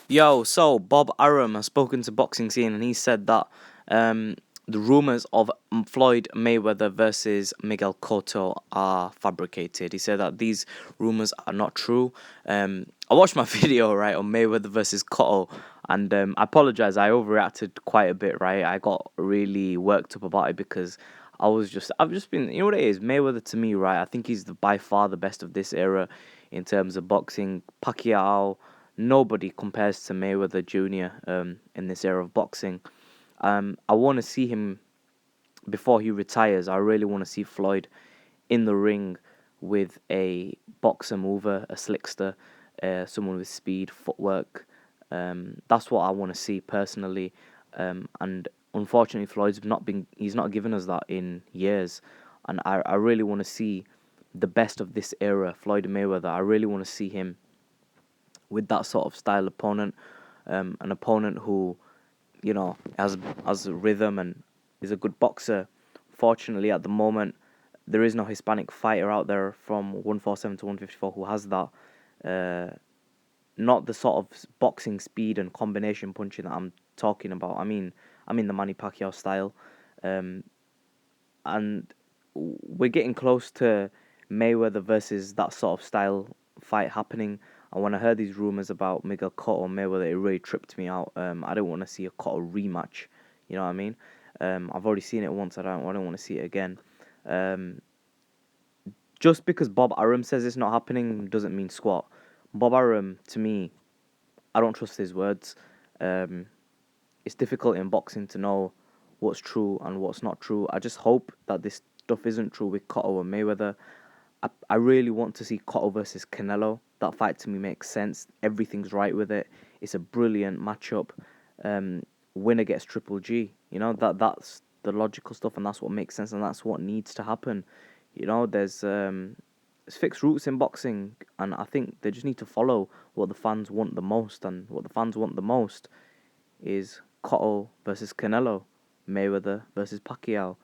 Yo, so Bob Arum has spoken to Boxing Scene and he said that the rumors of Floyd Mayweather versus Miguel Cotto are fabricated. He said that these rumors are not true. I watched my video right on Mayweather versus Cotto, and I apologize. I overreacted quite a bit. Right, I got really worked up about it because I've just been, you know what it is. Mayweather to me, right? I think he's by far the best of this era in terms of boxing. Pacquiao, nobody compares to Mayweather Jr. In this era of boxing. I want to see him before he retires. I really want to see Floyd in the ring with a boxer mover, a slickster, someone with speed, footwork. That's what I want to see personally. And unfortunately, he's not given us that in years. And I really want to see the best of this era, Floyd Mayweather. I really want to see him with that sort of style opponent, an opponent who, has rhythm and is a good boxer. Fortunately, at the moment, there is no Hispanic fighter out there from 147 to 154 who has that. Uh, Not the sort of boxing speed and combination punching that I'm talking about. I mean the Manny Pacquiao style, um, and we're getting close to Mayweather versus that sort of style fight happening. And when I heard these rumors about Miguel Cotto and Mayweather, it really tripped me out. I don't want to see a Cotto rematch. You know what I mean? I've already seen it once. I don't want to see it again. Um, just because Bob Arum says it's not happening doesn't mean squat. Bob Arum, to me, I don't trust his words. Um, it's difficult in boxing to know what's true and what's not true. I just hope that this stuff isn't true with Cotto and Mayweather. I really want to see Cotto versus Canelo. That fight to me makes sense. Everything's right with it. It's a brilliant matchup. Um, Winner gets Triple G. That's the logical stuff, and that's what makes sense, and that's what needs to happen. There's fixed routes in boxing, and I think they just need to follow what the fans want the most, and what the fans want the most is Cotto versus Canelo, Mayweather versus Pacquiao.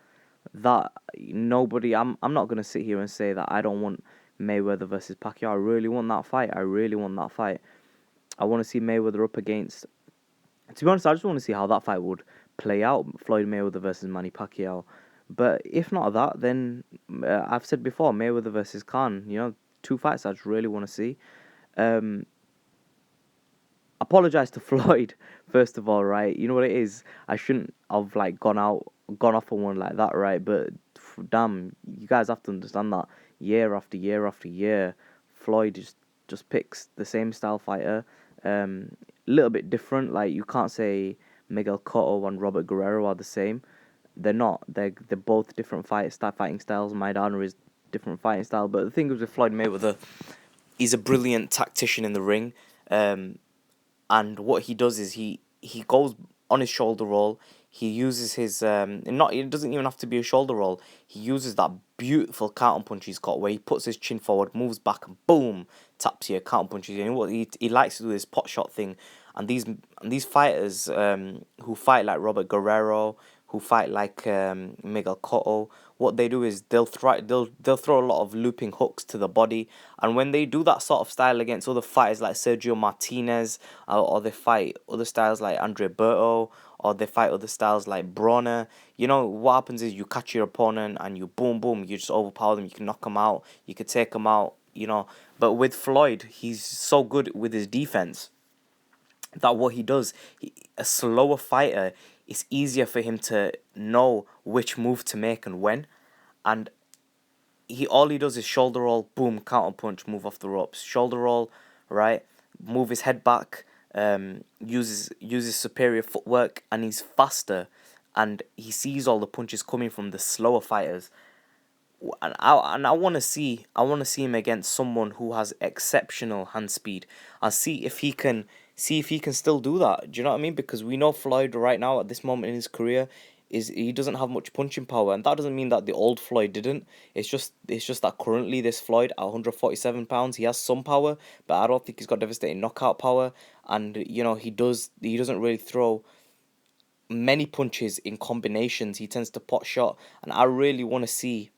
That nobody, I'm not gonna sit here and say that I don't want Mayweather versus Pacquiao. I really want that fight. I really want that fight. I want to see Mayweather up against. To be honest, I just want to see how that fight would play out. Floyd Mayweather versus Manny Pacquiao. But if not that, then I've said before, Mayweather versus Khan. Two fights I just really want to see. Um, Apologize to Floyd first of all, right? You know what it is. I shouldn't have gone off on one like that, right? But damn, you guys have to understand that year after year after year, Floyd just picks the same style fighter, a little bit different. Like you can't say Miguel Cotto and Robert Guerrero are the same. They're not. They're both different fighting styles. Maidana is different fighting style. But the thing is with Floyd Mayweather, he's a brilliant tactician in the ring. And what he does is he goes on his shoulder roll. He uses his not it doesn't even have to be a shoulder roll. He uses that beautiful counter punch he's got where he puts his chin forward, moves back, and boom, taps you, counter punches you. And what he likes to do this pot shot thing, and these fighters who fight like Robert Guerrero, who fight like Miguel Cotto, what they do is they'll throw a lot of looping hooks to the body, and when they do that sort of style against other fighters like Sergio Martinez, or they fight other styles like Andre Berto, or they fight other styles like Bronner, what happens is you catch your opponent and you boom boom, you just overpower them, you can knock them out, you can take them out. But with Floyd, he's so good with his defense that what he does, a slower fighter, it's easier for him to know which move to make and when. And all he does is shoulder roll, boom, counter punch, move off the ropes. Shoulder roll, right? Move his head back, uses superior footwork, and he's faster, and he sees all the punches coming from the slower fighters. And I want to see him against someone who has exceptional hand speed. And see if he can still do that. Do you know what I mean? Because we know Floyd right now at this moment in his career is he doesn't have much punching power, and that doesn't mean that the old Floyd didn't. It's just that currently this Floyd at 147 pounds, he has some power, but I don't think he's got devastating knockout power. And he doesn't really throw many punches in combinations. He tends to pot shot, and I really want to see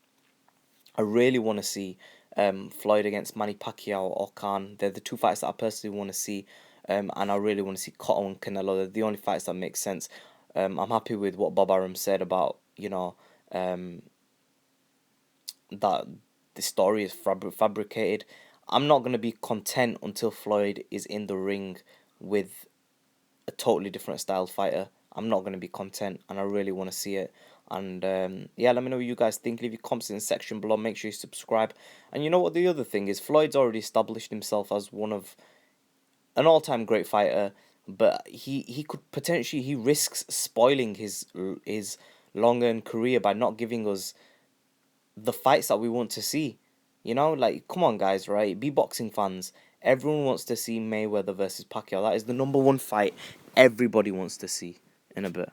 Floyd against Manny Pacquiao or Khan. They're the two fights that I personally want to see. and I really want to see Cotto and Canelo. They're the only fights that make sense. I'm happy with what Bob Arum said about, um, that the story is fabricated. I'm not going to be content until Floyd is in the ring with a totally different style fighter. I'm not going to be content, and I really want to see it. And yeah, let me know what you guys think. Leave your comments in the section below. Make sure you subscribe. And you know what the other thing is? Floyd's already established himself as one of an all-time great fighter, but he could potentially, he risks spoiling his long-earned career by not giving us the fights that we want to see. Like, come on, guys, right? Be boxing fans. Everyone wants to see Mayweather versus Pacquiao. That is the number one fight everybody wants to see. In a bit.